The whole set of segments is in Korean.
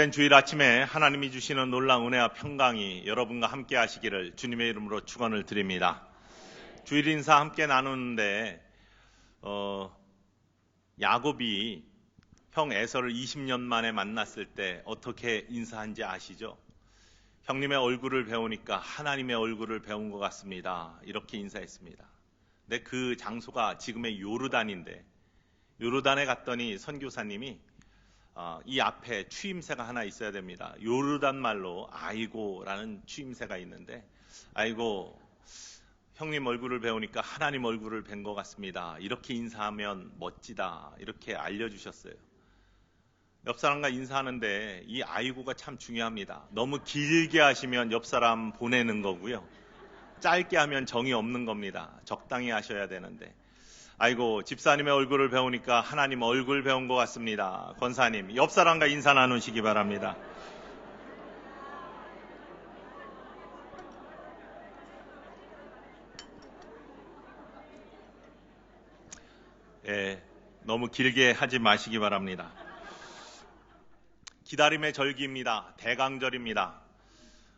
복된 주일 아침에 하나님이 주시는 놀라운 은혜와 평강이 여러분과 함께 하시기를 주님의 이름으로 축원을 드립니다. 주일 인사 함께 나누는데 야곱이 형 에서를 20년 만에 만났을 때 어떻게 인사한지 아시죠? 형님의 얼굴을 배우니까 하나님의 얼굴을 배운 것 같습니다. 이렇게 인사했습니다. 근데 그 장소가 지금의 요르단인데, 요르단에 갔더니 선교사님이 이 앞에 추임새가 하나 있어야 됩니다. 요르단 말로 아이고라는 추임새가 있는데, 아이고 형님 얼굴을 배우니까 하나님 얼굴을 뵌 것 같습니다. 이렇게 인사하면 멋지다. 이렇게 알려주셨어요. 옆 사람과 인사하는데 이 아이고가 참 중요합니다. 너무 길게 하시면 옆 사람 보내는 거고요. 짧게 하면 정이 없는 겁니다. 적당히 하셔야 되는데, 아이고 집사님의 얼굴을 배우니까 하나님 얼굴 배운 것 같습니다. 권사님, 옆 사람과 인사 나누시기 바랍니다. 너무 길게 하지 마시기 바랍니다. 기다림의 절기입니다. 대강절입니다.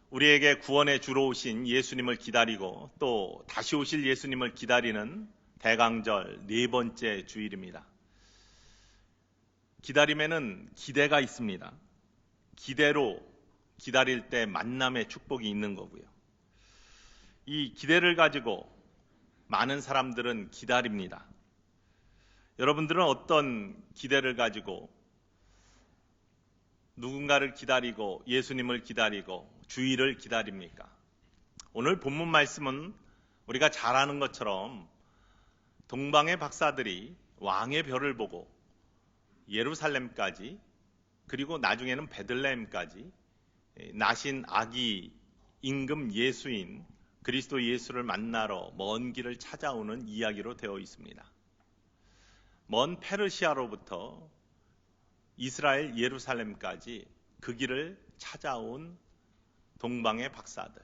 우리에게 구원의 주로 오신 예수님을 기다리고 또 다시 오실 예수님을 기다리는 대강절 네 번째 주일입니다. 기다림에는 기대가 있습니다. 기대로 기다릴 때 만남의 축복이 있는 거고요. 이 기대를 가지고 많은 사람들은 기다립니다. 여러분들은 어떤 기대를 가지고 누군가를 기다리고 예수님을 기다리고 주일을 기다립니까? 오늘 본문 말씀은 우리가 잘 아는 것처럼 동방의 박사들이 왕의 별을 보고 예루살렘까지, 그리고 나중에는 베들레헴까지 나신 아기 임금 예수인 그리스도 예수를 만나러 먼 길을 찾아오는 이야기로 되어 있습니다. 먼 페르시아로부터 이스라엘 예루살렘까지 그 길을 찾아온 동방의 박사들,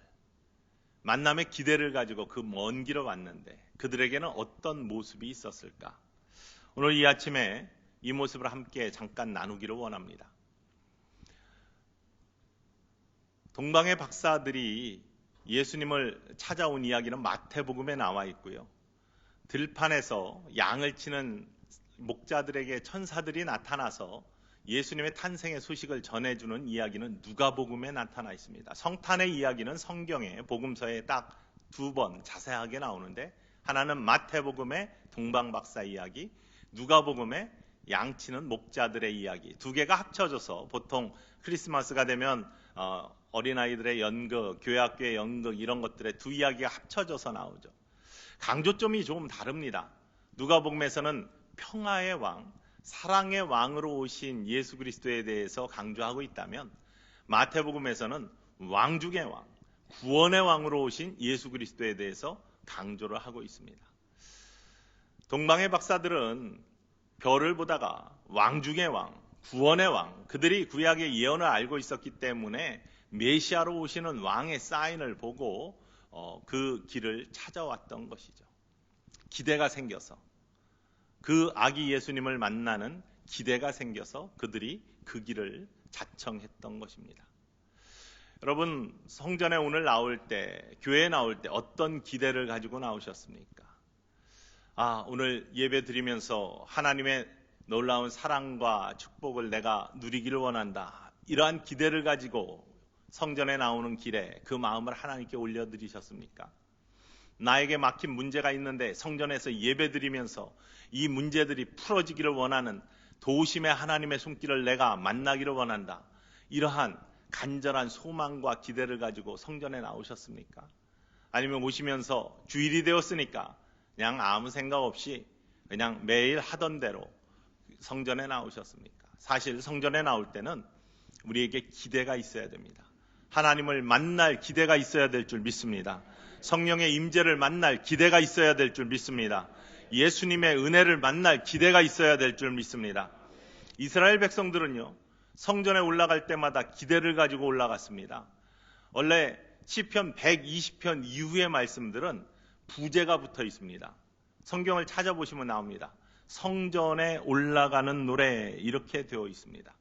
만남의 기대를 가지고 그 먼 길을 왔는데 그들에게는 어떤 모습이 있었을까? 오늘 이 아침에 이 모습을 함께 잠깐 나누기를 원합니다. 동방의 박사들이 예수님을 찾아온 이야기는 마태복음에 나와 있고요. 들판에서 양을 치는 목자들에게 천사들이 나타나서 예수님의 탄생의 소식을 전해주는 이야기는 누가복음에 나타나 있습니다. 성탄의 이야기는 성경에 복음서에 딱 두 번 자세하게 나오는데, 하나는 마태복음의 동방박사 이야기, 누가복음의 양치는 목자들의 이야기, 두 개가 합쳐져서 보통 크리스마스가 되면 어린아이들의 연극, 교회학교의 연극 이런 것들의 두 이야기가 합쳐져서 나오죠. 강조점이 조금 다릅니다. 누가복음에서는 평화의 왕, 사랑의 왕으로 오신 예수 그리스도에 대해서 강조하고 있다면, 마태복음에서는 왕중의 왕, 구원의 왕으로 오신 예수 그리스도에 대해서 강조를 하고 있습니다. 동방의 박사들은 별을 보다가 왕중의 왕, 구원의 왕, 그들이 구약의 예언을 알고 있었기 때문에 메시아로 오시는 왕의 사인을 보고 그 길을 찾아왔던 것이죠. 기대가 생겨서, 그 아기 예수님을 만나는 기대가 생겨서 그들이 그 길을 자청했던 것입니다. 여러분, 성전에 오늘 나올 때, 교회에 나올 때 어떤 기대를 가지고 나오셨습니까? 오늘 예배 드리면서 하나님의 놀라운 사랑과 축복을 내가 누리기를 원한다, 이러한 기대를 가지고 성전에 나오는 길에 그 마음을 하나님께 올려드리셨습니까? 나에게 막힌 문제가 있는데 성전에서 예배 드리면서 이 문제들이 풀어지기를 원하는 도우심의 하나님의 손길을 내가 만나기를 원한다, 이러한 간절한 소망과 기대를 가지고 성전에 나오셨습니까? 아니면 오시면서 주일이 되었으니까 그냥 아무 생각 없이 그냥 매일 하던 대로 성전에 나오셨습니까? 사실 성전에 나올 때는 우리에게 기대가 있어야 됩니다. 하나님을 만날 기대가 있어야 될 줄 믿습니다. 성령의 임재를 만날 기대가 있어야 될 줄 믿습니다. 예수님의 은혜를 만날 기대가 있어야 될 줄 믿습니다. 이스라엘 백성들은요, 성전에 올라갈 때마다 기대를 가지고 올라갔습니다. 원래 시편 120편 이후의 말씀들은 부제가 붙어 있습니다. 성경을 찾아보시면 나옵니다. 성전에 올라가는 노래, 이렇게 되어 있습니다.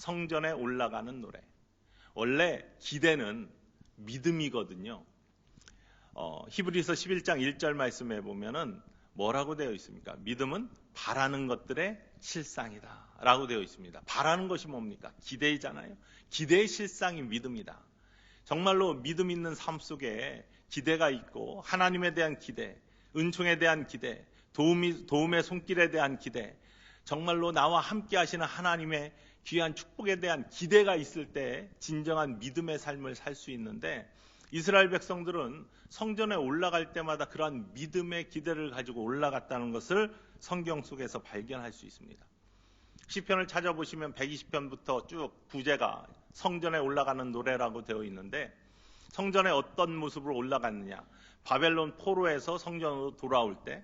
성전에 올라가는 노래. 원래 기대는 믿음이거든요. 히브리서 11장 1절 말씀에 보면은 뭐라고 되어 있습니까? 믿음은 바라는 것들의 실상이다 라고 되어 있습니다. 바라는 것이 뭡니까? 기대이잖아요. 기대의 실상이 믿음이다. 정말로 믿음 있는 삶 속에 기대가 있고 하나님에 대한 기대, 은총에 대한 기대, 도움의 손길에 대한 기대, 정말로 나와 함께 하시는 하나님의 귀한 축복에 대한 기대가 있을 때 진정한 믿음의 삶을 살 수 있는데, 이스라엘 백성들은 성전에 올라갈 때마다 그러한 믿음의 기대를 가지고 올라갔다는 것을 성경 속에서 발견할 수 있습니다. 시편을 찾아보시면 120편부터 쭉 부제가 성전에 올라가는 노래라고 되어 있는데, 성전에 어떤 모습으로 올라갔느냐, 바벨론 포로에서 성전으로 돌아올 때,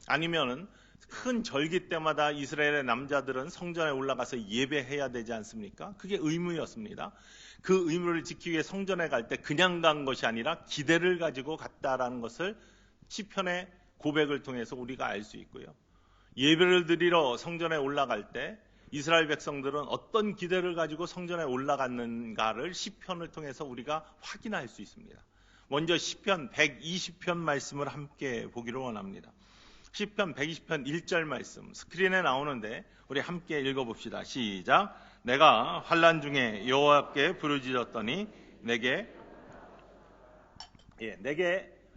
아니면은 큰 절기 때마다 이스라엘의 남자들은 성전에 올라가서 예배해야 되지 않습니까? 그게 의무였습니다. 그 의무를 지키기 위해 성전에 갈 때 그냥 간 것이 아니라 기대를 가지고 갔다라는 것을 시편의 고백을 통해서 우리가 알 수 있고요. 예배를 드리러 성전에 올라갈 때 이스라엘 백성들은 어떤 기대를 가지고 성전에 올라갔는가를 시편을 통해서 우리가 확인할 수 있습니다. 먼저 시편 120편 말씀을 함께 보기를 원합니다. 시편 120편 1절 말씀 스크린에 나오는데 우리 함께 읽어봅시다. 시작. 내가 환난 중에 여호와께 부르짖었더니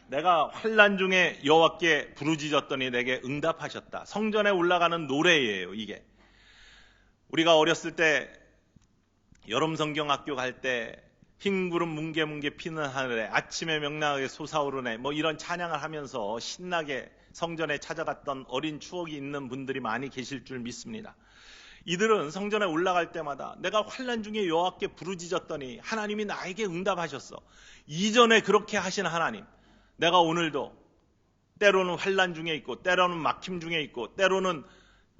내가 환난 중에 여호와께 부르짖었더니 내게 응답하셨다. 성전에 올라가는 노래예요. 이게 우리가 어렸을 때 여름 성경학교 갈 때 흰 구름 뭉게뭉게 피는 하늘에 아침에 명랑하게 솟아오르네, 이런 찬양을 하면서 신나게 성전에 찾아갔던 어린 추억이 있는 분들이 많이 계실 줄 믿습니다. 이들은 성전에 올라갈 때마다 내가 환난 중에 여호와께 부르짖었더니 하나님이 나에게 응답하셨어. 이전에 그렇게 하신 하나님, 내가 오늘도 때로는 환난 중에 있고 때로는 막힘 중에 있고 때로는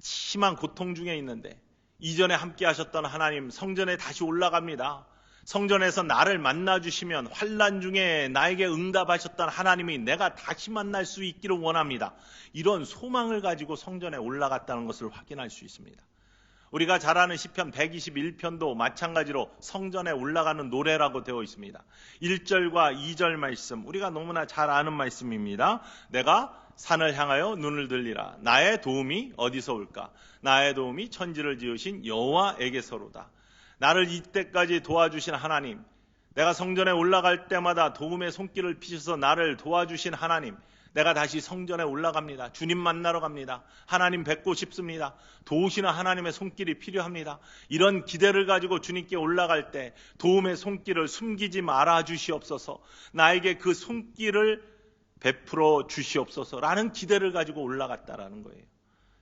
심한 고통 중에 있는데, 이전에 함께 하셨던 하나님 성전에 다시 올라갑니다. 성전에서 나를 만나주시면 환난 중에 나에게 응답하셨던 하나님이 내가 다시 만날 수 있기를 원합니다. 이런 소망을 가지고 성전에 올라갔다는 것을 확인할 수 있습니다. 우리가 잘 아는 시편 121편도 마찬가지로 성전에 올라가는 노래라고 되어 있습니다. 1절과 2절 말씀, 우리가 너무나 잘 아는 말씀입니다. 내가 산을 향하여 눈을 들리라. 나의 도움이 어디서 올까? 나의 도움이 천지를 지으신 여호와에게서로다. 나를 이때까지 도와주신 하나님, 내가 성전에 올라갈 때마다 도움의 손길을 펴셔서 나를 도와주신 하나님, 내가 다시 성전에 올라갑니다. 주님 만나러 갑니다. 하나님 뵙고 싶습니다. 도우시는 하나님의 손길이 필요합니다. 이런 기대를 가지고 주님께 올라갈 때 도움의 손길을 숨기지 말아 주시옵소서, 나에게 그 손길을 베풀어 주시옵소서라는 기대를 가지고 올라갔다라는 거예요.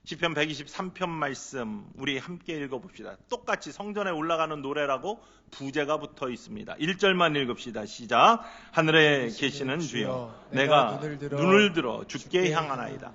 시편 123편 말씀 우리 함께 읽어봅시다. 똑같이 성전에 올라가는 노래라고 부제가 붙어 있습니다. 1절만 읽읍시다. 시작. 하늘에 계시는 주여, 내가 눈을 들어 주께 향하나이다.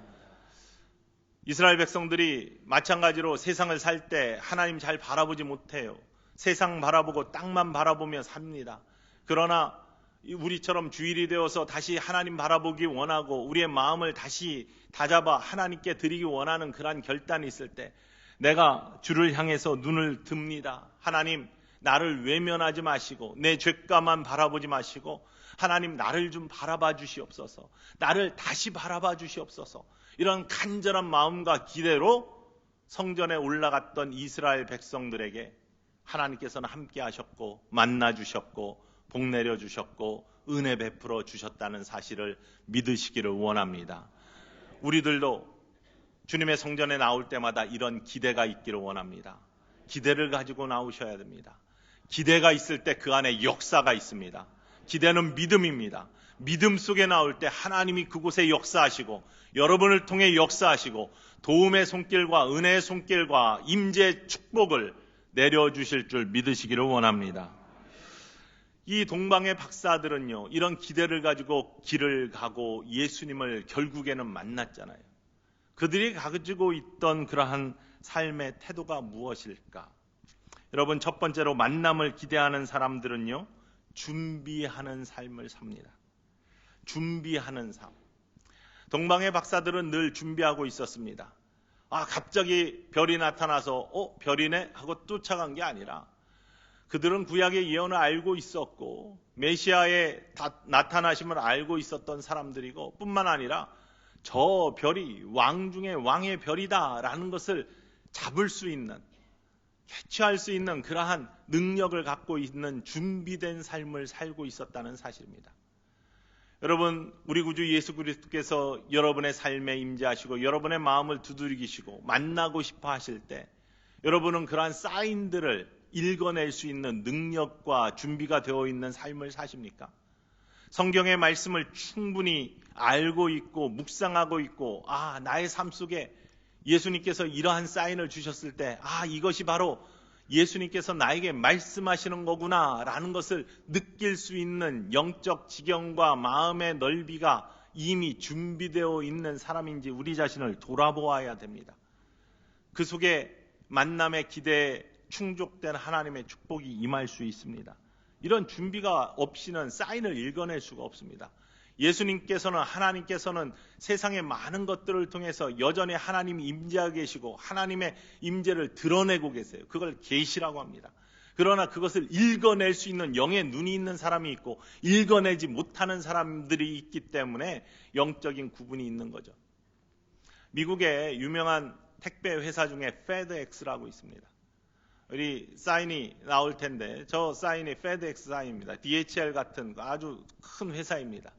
이스라엘 백성들이 마찬가지로 세상을 살 때 하나님 잘 바라보지 못해요. 세상 바라보고 땅만 바라보며 삽니다. 그러나 우리처럼 주일이 되어서 다시 하나님 바라보기 원하고 우리의 마음을 다시 다잡아 하나님께 드리기 원하는 그러한 결단이 있을 때 내가 주를 향해서 눈을 듭니다. 하나님, 나를 외면하지 마시고 내 죄가만 바라보지 마시고 하나님, 나를 좀 바라봐 주시옵소서, 나를 다시 바라봐 주시옵소서, 이런 간절한 마음과 기대로 성전에 올라갔던 이스라엘 백성들에게 하나님께서는 함께 하셨고 만나 주셨고 복 내려 주셨고 은혜 베풀어 주셨다는 사실을 믿으시기를 원합니다. 우리들도 주님의 성전에 나올 때마다 이런 기대가 있기를 원합니다. 기대를 가지고 나오셔야 됩니다. 기대가 있을 때 그 안에 역사가 있습니다. 기대는 믿음입니다. 믿음 속에 나올 때 하나님이 그곳에 역사하시고 여러분을 통해 역사하시고 도움의 손길과 은혜의 손길과 임재의 축복을 내려주실 줄 믿으시기를 원합니다. 이 동방의 박사들은요, 이런 기대를 가지고 길을 가고 예수님을 결국에는 만났잖아요. 그들이 가지고 있던 그러한 삶의 태도가 무엇일까? 여러분, 첫 번째로 만남을 기대하는 사람들은요, 준비하는 삶을 삽니다. 준비하는 삶. 동방의 박사들은 늘 준비하고 있었습니다. 갑자기 별이 나타나서 별이네 하고 쫓아간 게 아니라 그들은 구약의 예언을 알고 있었고 메시아의 나타나심을 알고 있었던 사람들이고, 뿐만 아니라 저 별이 왕 중에 왕의 별이다라는 것을 잡을 수 있는, 캐치할 수 있는 그러한 능력을 갖고 있는 준비된 삶을 살고 있었다는 사실입니다. 여러분, 우리 구주 예수 그리스도께서 여러분의 삶에 임재하시고 여러분의 마음을 두드리시고 만나고 싶어 하실 때, 여러분은 그러한 사인들을 읽어낼 수 있는 능력과 준비가 되어 있는 삶을 사십니까? 성경의 말씀을 충분히 알고 있고 묵상하고 있고, 나의 삶 속에 예수님께서 이러한 사인을 주셨을 때, 이것이 바로 예수님께서 나에게 말씀하시는 거구나 라는 것을 느낄 수 있는 영적 지경과 마음의 넓이가 이미 준비되어 있는 사람인지 우리 자신을 돌아보아야 됩니다. 그 속에 만남의 기대에 충족된 하나님의 축복이 임할 수 있습니다. 이런 준비가 없이는 사인을 읽어낼 수가 없습니다. 예수님께서는, 하나님께서는 세상의 많은 것들을 통해서 여전히 하나님이 임재하고 계시고 하나님의 임재를 드러내고 계세요. 그걸 계시라고 합니다. 그러나 그것을 읽어낼 수 있는 영의 눈이 있는 사람이 있고 읽어내지 못하는 사람들이 있기 때문에 영적인 구분이 있는 거죠. 미국의 유명한 택배 회사 중에 FedEx라고 있습니다. 우리 사인이 나올 텐데, 저 사인이 FedEx 사인입니다. DHL 같은 아주 큰 회사입니다.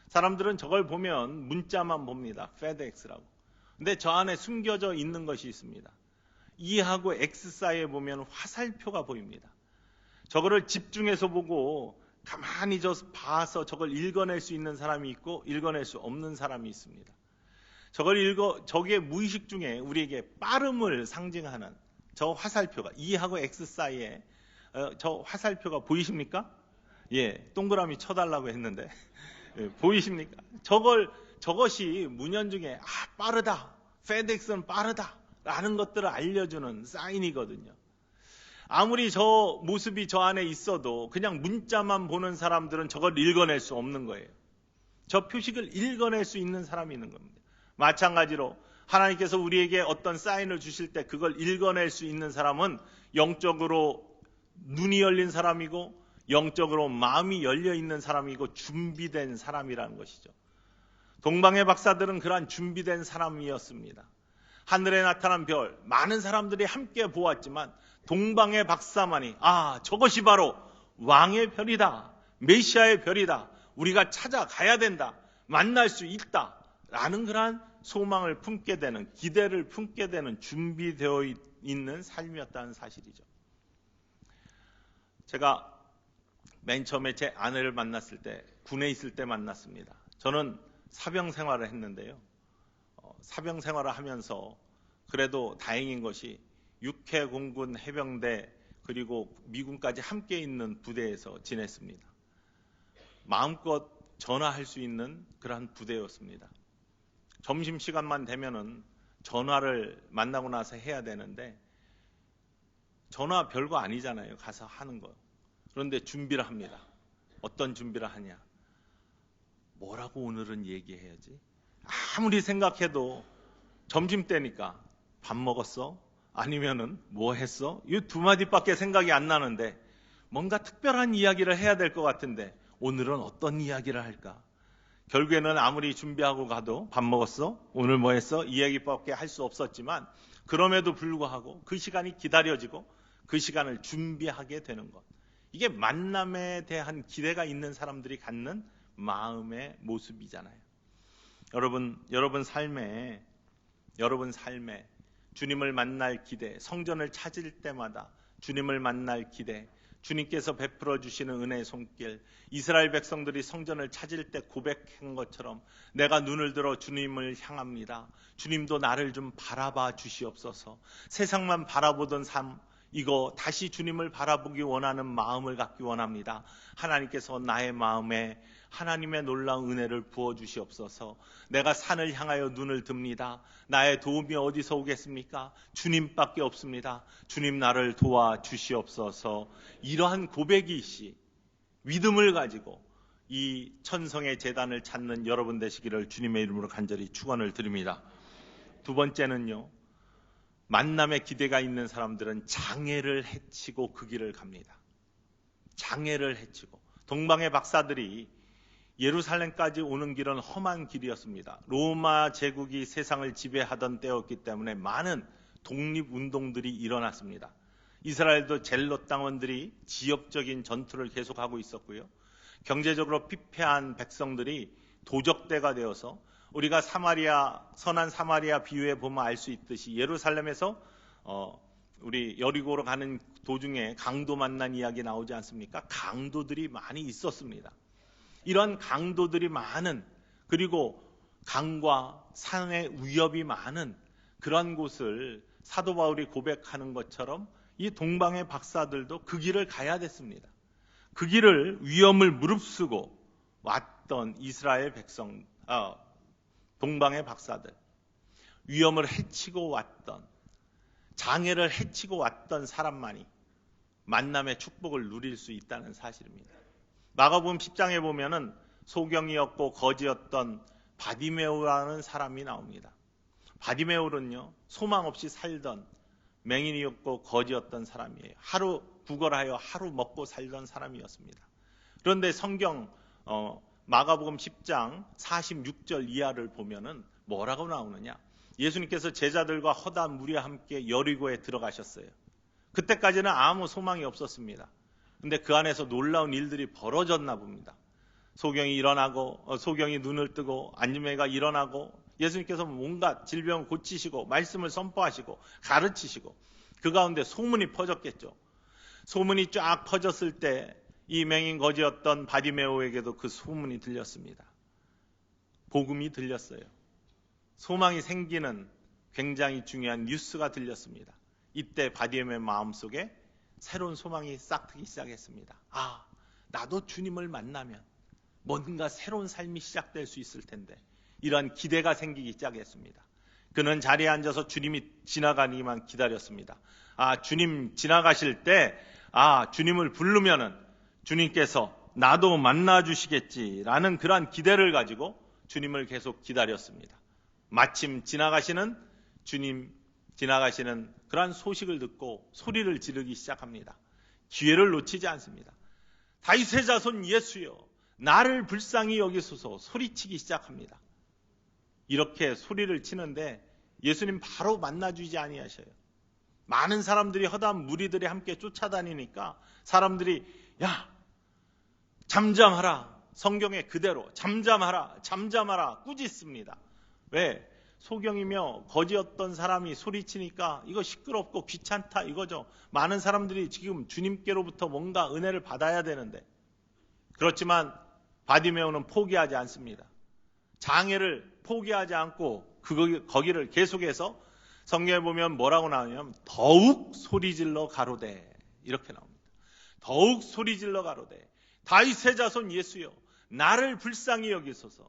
사람들은 저걸 보면 문자만 봅니다. FedEx라고. 근데 저 안에 숨겨져 있는 것이 있습니다. E하고 X 사이에 보면 화살표가 보입니다. 저거를 집중해서 보고 가만히 봐서 저걸 읽어낼 수 있는 사람이 있고 읽어낼 수 없는 사람이 있습니다. 저게 무의식 중에 우리에게 빠름을 상징하는 저 화살표가, E하고 X 사이에 저 화살표가 보이십니까? 동그라미 쳐달라고 했는데 보이십니까? 저것이 문연중에 빠르다, FedEx는 빠르다 라는 것들을 알려주는 사인이거든요. 아무리 저 모습이 저 안에 있어도 그냥 문자만 보는 사람들은 저걸 읽어낼 수 없는 거예요. 저 표식을 읽어낼 수 있는 사람이 있는 겁니다. 마찬가지로 하나님께서 우리에게 어떤 사인을 주실 때 그걸 읽어낼 수 있는 사람은 영적으로 눈이 열린 사람이고 영적으로 마음이 열려있는 사람이고 준비된 사람이라는 것이죠. 동방의 박사들은 그러한 준비된 사람이었습니다. 하늘에 나타난 별, 많은 사람들이 함께 보았지만 동방의 박사만이 저것이 바로 왕의 별이다, 메시아의 별이다, 우리가 찾아가야 된다, 만날 수 있다 라는 그러한 소망을 품게 되는, 기대를 품게 되는 준비되어 있는 삶이었다는 사실이죠. 제가 맨 처음에 제 아내를 만났을 때, 군에 있을 때 만났습니다. 저는 사병 생활을 했는데요. 사병 생활을 하면서 그래도 다행인 것이 육해 공군 해병대 그리고 미군까지 함께 있는 부대에서 지냈습니다. 마음껏 전화할 수 있는 그러한 부대였습니다. 점심시간만 되면은 전화를 만나고 나서 해야 되는데, 전화 별거 아니잖아요. 가서 하는 거. 그런데 준비를 합니다. 어떤 준비를 하냐? 뭐라고 오늘은 얘기해야지? 아무리 생각해도 점심때니까 밥 먹었어? 아니면은 뭐 했어? 이 두 마디밖에 생각이 안 나는데 뭔가 특별한 이야기를 해야 될 것 같은데 오늘은 어떤 이야기를 할까? 결국에는 아무리 준비하고 가도 밥 먹었어? 오늘 뭐 했어? 이 얘기밖에 할 수 없었지만 그럼에도 불구하고 그 시간이 기다려지고 그 시간을 준비하게 되는 것. 이게 만남에 대한 기대가 있는 사람들이 갖는 마음의 모습이잖아요. 여러분 삶에 주님을 만날 기대, 성전을 찾을 때마다 주님을 만날 기대, 주님께서 베풀어 주시는 은혜의 손길, 이스라엘 백성들이 성전을 찾을 때 고백한 것처럼 내가 눈을 들어 주님을 향합니다. 주님도 나를 좀 바라봐 주시옵소서. 세상만 바라보던 삶, 이거 다시 주님을 바라보기 원하는 마음을 갖기 원합니다. 하나님께서 나의 마음에 하나님의 놀라운 은혜를 부어주시옵소서. 내가 산을 향하여 눈을 듭니다. 나의 도움이 어디서 오겠습니까? 주님밖에 없습니다. 주님 나를 도와주시옵소서. 이러한 고백이시 믿음을 가지고 이 천성의 제단을 찾는 여러분 되시기를 주님의 이름으로 간절히 축원을 드립니다. 두 번째는요, 만남의 기대가 있는 사람들은 장애를 헤치고 그 길을 갑니다. 장애를 해치고 동방의 박사들이 예루살렘까지 오는 길은 험한 길이었습니다. 로마 제국이 세상을 지배하던 때였기 때문에 많은 독립운동들이 일어났습니다. 이스라엘도 젤롯 당원들이 지역적인 전투를 계속하고 있었고요. 경제적으로 피폐한 백성들이 도적대가 되어서 우리가 선한 사마리아 비유에 보면 알 수 있듯이 예루살렘에서 우리 여리고로 가는 도중에 강도 만난 이야기 나오지 않습니까? 강도들이 많이 있었습니다. 이런 강도들이 많은, 그리고 강과 산의 위협이 많은 그런 곳을 사도 바울이 고백하는 것처럼 이 동방의 박사들도 그 길을 가야 됐습니다. 그 길을 위험을 무릅쓰고 왔던 이스라엘 백성, 동방의 박사들, 위험을 해치고 왔던, 장애를 해치고 왔던 사람만이 만남의 축복을 누릴 수 있다는 사실입니다. 마가복음 10장에 보면은 소경이었고 거지였던 바디메오라는 사람이 나옵니다. 바디메오는요, 소망 없이 살던 맹인이었고 거지였던 사람이에요. 하루 구걸하여 하루 먹고 살던 사람이었습니다. 그런데 성경 마가복음 10장 46절 이하를 보면은 뭐라고 나오느냐? 예수님께서 제자들과 허다한 무리와 함께 여리고에 들어가셨어요. 그때까지는 아무 소망이 없었습니다. 근데 그 안에서 놀라운 일들이 벌어졌나 봅니다. 소경이 일어나고, 소경이 눈을 뜨고, 안지매가 일어나고, 예수님께서 온갖 질병을 고치시고, 말씀을 선포하시고, 가르치시고, 그 가운데 소문이 퍼졌겠죠. 소문이 쫙 퍼졌을 때 이 맹인 거지였던 바디메오에게도 그 소문이 들렸습니다. 복음이 들렸어요. 소망이 생기는 굉장히 중요한 뉴스가 들렸습니다. 이때 바디메오의 마음속에 새로운 소망이 싹트기 시작했습니다. 나도 주님을 만나면 뭔가 새로운 삶이 시작될 수 있을 텐데, 이러한 기대가 생기기 시작했습니다. 그는 자리에 앉아서 주님이 지나가기만 기다렸습니다. 주님 지나가실 때 주님을 부르면은 주님께서 나도 만나 주시겠지라는 그러한 기대를 가지고 주님을 계속 기다렸습니다. 마침 지나가시는 주님, 지나가시는 그러한 소식을 듣고 소리를 지르기 시작합니다. 기회를 놓치지 않습니다. 다윗의 자손 예수여, 나를 불쌍히 여기소서 소리치기 시작합니다. 이렇게 소리를 치는데 예수님 바로 만나주지 아니하셔요. 많은 사람들이, 허다한 무리들이 함께 쫓아다니니까 사람들이 잠잠하라, 성경에 그대로 잠잠하라 꾸짖습니다. 왜? 소경이며 거지였던 사람이 소리치니까 이거 시끄럽고 귀찮다 이거죠. 많은 사람들이 지금 주님께로부터 뭔가 은혜를 받아야 되는데, 그렇지만 바디메오는 포기하지 않습니다. 장애를 포기하지 않고 거기를 계속해서 성경에 보면 뭐라고 나오냐면 더욱 소리질러 가로되, 이렇게 나옵니다. 더욱 소리질러 가로되 다윗의 자손 예수여 나를 불쌍히 여기소서.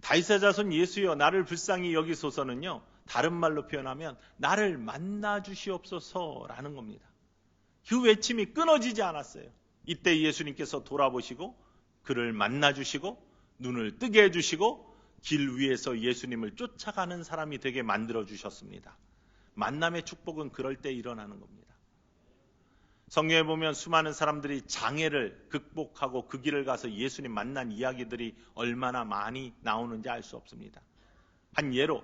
다윗의 자손 예수여 나를 불쌍히 여기소서는요, 다른 말로 표현하면 나를 만나 주시옵소서라는 겁니다. 그 외침이 끊어지지 않았어요. 이때 예수님께서 돌아보시고 그를 만나 주시고 눈을 뜨게 해주시고 길 위에서 예수님을 쫓아가는 사람이 되게 만들어 주셨습니다. 만남의 축복은 그럴 때 일어나는 겁니다. 성경에 보면 수많은 사람들이 장애를 극복하고 그 길을 가서 예수님 만난 이야기들이 얼마나 많이 나오는지 알 수 없습니다. 한 예로,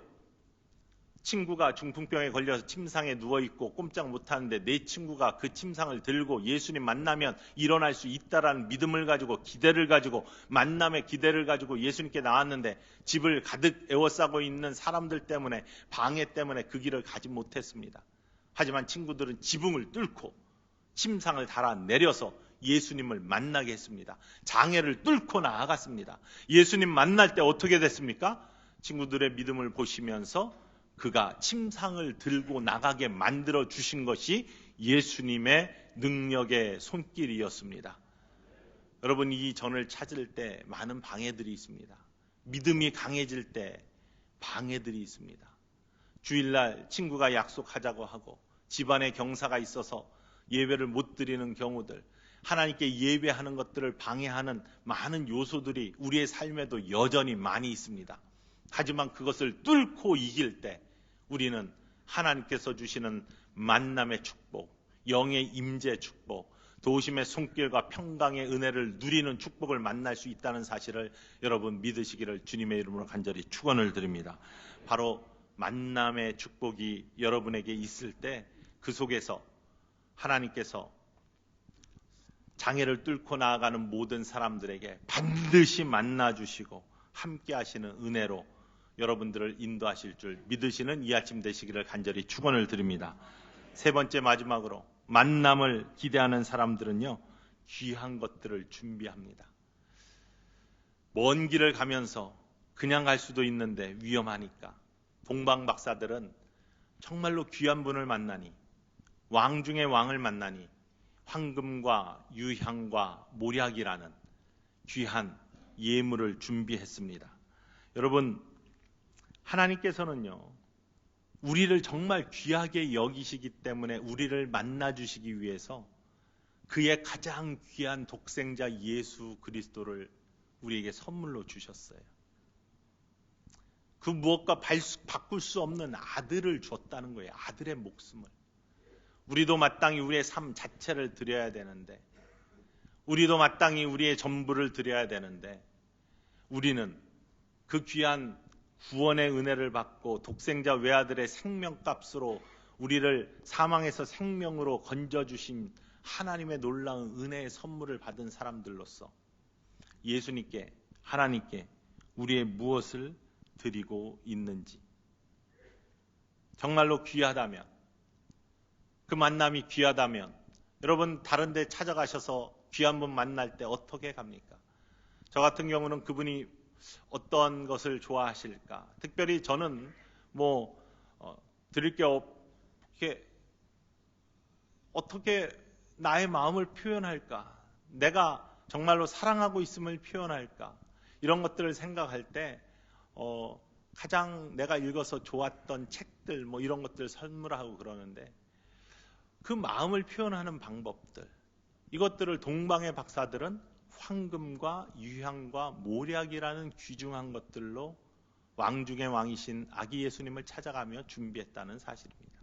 친구가 중풍병에 걸려서 침상에 누워있고 꼼짝 못하는데 내 친구가 그 침상을 들고 예수님 만나면 일어날 수 있다라는 믿음을 가지고, 기대를 가지고, 만남의 기대를 가지고 예수님께 나왔는데 집을 가득 에워싸고 있는 사람들 때문에, 방해 때문에 그 길을 가지 못했습니다. 하지만 친구들은 지붕을 뚫고 침상을 달아 내려서 예수님을 만나게 했습니다. 장애를 뚫고 나아갔습니다. 예수님 만날 때 어떻게 됐습니까? 친구들의 믿음을 보시면서 그가 침상을 들고 나가게 만들어 주신 것이 예수님의 능력의 손길이었습니다. 여러분, 이 전을 찾을 때 많은 방해들이 있습니다. 믿음이 강해질 때 방해들이 있습니다. 주일날 친구가 약속하자고 하고 집안에 경사가 있어서 예배를 못 드리는 경우들, 하나님께 예배하는 것들을 방해하는 많은 요소들이 우리의 삶에도 여전히 많이 있습니다. 하지만 그것을 뚫고 이길 때 우리는 하나님께서 주시는 만남의 축복, 영의 임재 축복, 도우심의 손길과 평강의 은혜를 누리는 축복을 만날 수 있다는 사실을 여러분 믿으시기를 주님의 이름으로 간절히 축원을 드립니다. 바로 만남의 축복이 여러분에게 있을 때 그 속에서 하나님께서 장애를 뚫고 나아가는 모든 사람들에게 반드시 만나주시고 함께 하시는 은혜로 여러분들을 인도하실 줄 믿으시는 이 아침 되시기를 간절히 축원을 드립니다. 세 번째 마지막으로 만남을 기대하는 사람들은요, 귀한 것들을 준비합니다. 먼 길을 가면서 그냥 갈 수도 있는데 위험하니까 동방 박사들은 정말로 귀한 분을 만나니, 왕 중의 왕을 만나니 황금과 유향과 모략이라는 귀한 예물을 준비했습니다. 여러분, 하나님께서는요, 우리를 정말 귀하게 여기시기 때문에 우리를 만나주시기 위해서 그의 가장 귀한 독생자 예수 그리스도를 우리에게 선물로 주셨어요. 그 무엇과 바꿀 수 없는 아들을 줬다는 거예요. 아들의 목숨을. 우리도 마땅히 우리의 삶 자체를 드려야 되는데, 우리도 마땅히 우리의 전부를 드려야 되는데, 우리는 그 귀한 구원의 은혜를 받고 독생자 외아들의 생명값으로 우리를 사망에서 생명으로 건져주신 하나님의 놀라운 은혜의 선물을 받은 사람들로서 예수님께, 하나님께 우리의 무엇을 드리고 있는지, 정말로 귀하다면, 그 만남이 귀하다면 여러분 다른 데 찾아가셔서 귀한 분 만날 때 어떻게 갑니까? 저 같은 경우는 그분이 어떤 것을 좋아하실까? 특별히 저는 드릴 게 어떻게 나의 마음을 표현할까? 내가 정말로 사랑하고 있음을 표현할까? 이런 것들을 생각할 때 가장 내가 읽어서 좋았던 책들 이런 것들 선물하고 그러는데, 그 마음을 표현하는 방법들, 이것들을 동방의 박사들은 황금과 유향과 모략이라는 귀중한 것들로 왕 중의 왕이신 아기 예수님을 찾아가며 준비했다는 사실입니다.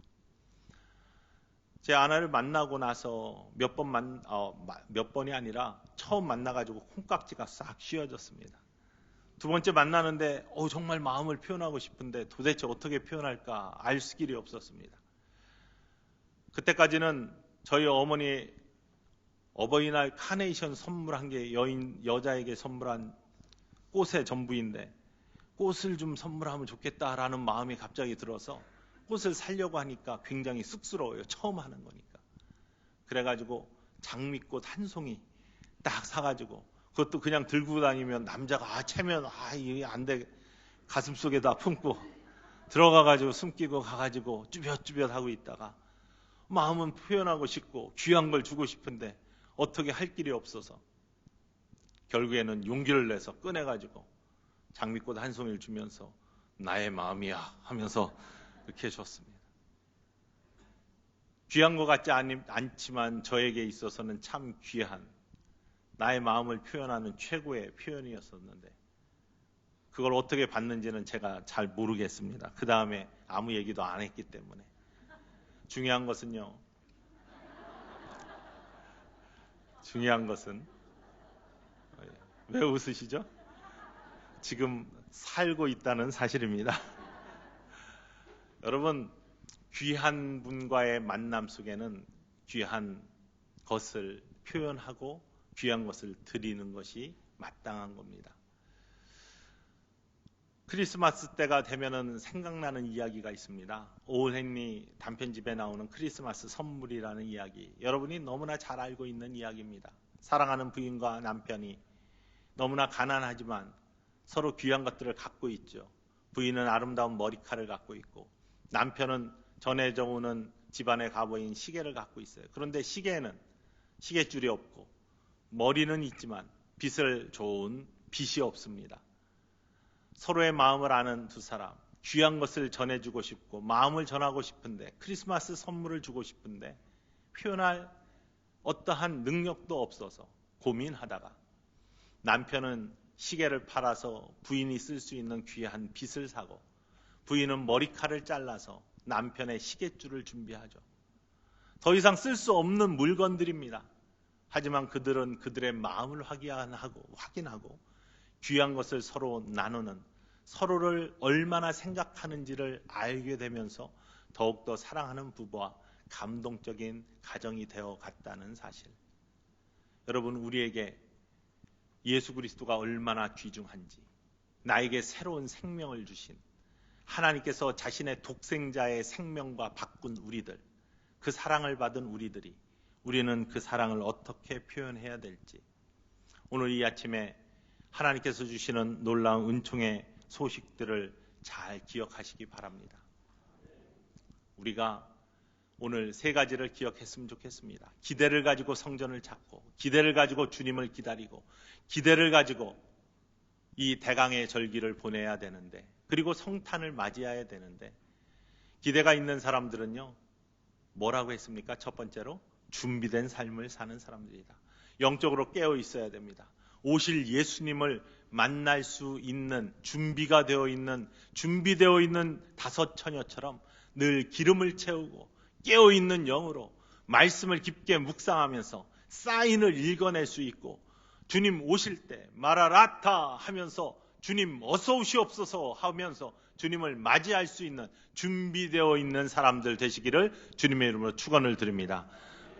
제 아내를 만나고 나서 몇 번이 아니라 처음 만나가지고 콩깍지가 싹 씌워졌습니다. 두 번째 만나는데 정말 마음을 표현하고 싶은데 도대체 어떻게 표현할까 알 길이 없었습니다. 그때까지는 저희 어머니 어버이날 카네이션 선물한 게 여자에게 선물한 꽃의 전부인데, 꽃을 좀 선물하면 좋겠다라는 마음이 갑자기 들어서 꽃을 사려고 하니까 굉장히 쑥스러워요. 처음 하는 거니까. 그래가지고 장미꽃 한 송이 딱 사가지고, 그것도 그냥 들고 다니면 남자가 채면 이게 안 돼, 가슴속에다 품고 들어가가지고 숨기고 가가지고 쭈뼛쭈뼛 하고 있다가 마음은 표현하고 싶고 귀한 걸 주고 싶은데 어떻게 할 길이 없어서 결국에는 용기를 내서 꺼내가지고 장미꽃 한 송이를 주면서 나의 마음이야 하면서 이렇게 줬습니다. 귀한 것 같지 않지만 저에게 있어서는 참 귀한, 나의 마음을 표현하는 최고의 표현이었었는데, 그걸 어떻게 받는지는 제가 잘 모르겠습니다. 그 다음에 아무 얘기도 안 했기 때문에. 중요한 것은 왜 웃으시죠? 지금 살고 있다는 사실입니다. 여러분, 귀한 분과의 만남 속에는 귀한 것을 표현하고 귀한 것을 드리는 것이 마땅한 겁니다. 크리스마스 때가 되면은 생각나는 이야기가 있습니다. 오울 헨리 단편집에 나오는 크리스마스 선물이라는 이야기. 여러분이 너무나 잘 알고 있는 이야기입니다. 사랑하는 부인과 남편이 너무나 가난하지만 서로 귀한 것들을 갖고 있죠. 부인은 아름다운 머리칼을 갖고 있고, 남편은 전해져 오는 집안의 가보인 시계를 갖고 있어요. 그런데 시계에는 시계줄이 없고, 머리는 있지만 빗을 좋은 빗이 없습니다. 서로의 마음을 아는 두 사람, 귀한 것을 전해주고 싶고 마음을 전하고 싶은데, 크리스마스 선물을 주고 싶은데 표현할 어떠한 능력도 없어서 고민하다가 남편은 시계를 팔아서 부인이 쓸 수 있는 귀한 빗을 사고, 부인은 머리칼을 잘라서 남편의 시계줄을 준비하죠. 더 이상 쓸 수 없는 물건들입니다. 하지만 그들은 그들의 마음을 확인하고 귀한 것을 서로 나누는, 서로를 얼마나 생각하는지를 알게 되면서 더욱더 사랑하는 부부와 감동적인 가정이 되어 갔다는 사실. 여러분, 우리에게 예수 그리스도가 얼마나 귀중한지, 나에게 새로운 생명을 주신 하나님께서 자신의 독생자의 생명과 바꾼 우리들, 그 사랑을 받은 우리는 그 사랑을 어떻게 표현해야 될지, 오늘 이 아침에 하나님께서 주시는 놀라운 은총의 소식들을 잘 기억하시기 바랍니다. 우리가 오늘 세 가지를 기억했으면 좋겠습니다. 기대를 가지고 성전을 찾고, 기대를 가지고 주님을 기다리고, 기대를 가지고 이 대강의 절기를 보내야 되는데, 그리고 성탄을 맞이해야 되는데, 기대가 있는 사람들은요, 뭐라고 했습니까? 첫 번째로 준비된 삶을 사는 사람들이다. 영적으로 깨어 있어야 됩니다. 오실 예수님을 만날 수 있는 준비되어 있는 다섯 처녀처럼 늘 기름을 채우고 깨어 있는 영으로 말씀을 깊게 묵상하면서 사인을 읽어낼 수 있고, 주님 오실 때 마라라타 하면서 주님 어서 오시옵소서 하면서 주님을 맞이할 수 있는 준비되어 있는 사람들 되시기를 주님의 이름으로 축원을 드립니다.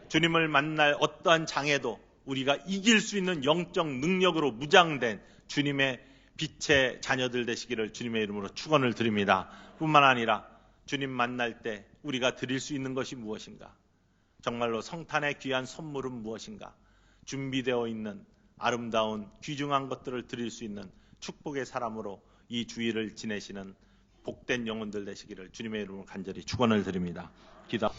주님을 만날 어떠한 장애도 우리가 이길 수 있는 영적 능력으로 무장된 주님의 빛의 자녀들 되시기를 주님의 이름으로 축원을 드립니다. 뿐만 아니라 주님 만날 때 우리가 드릴 수 있는 것이 무엇인가? 정말로 성탄의 귀한 선물은 무엇인가? 준비되어 있는 아름다운 귀중한 것들을 드릴 수 있는 축복의 사람으로 이 주일을 지내시는 복된 영혼들 되시기를 주님의 이름으로 간절히 축원을 드립니다. 기도.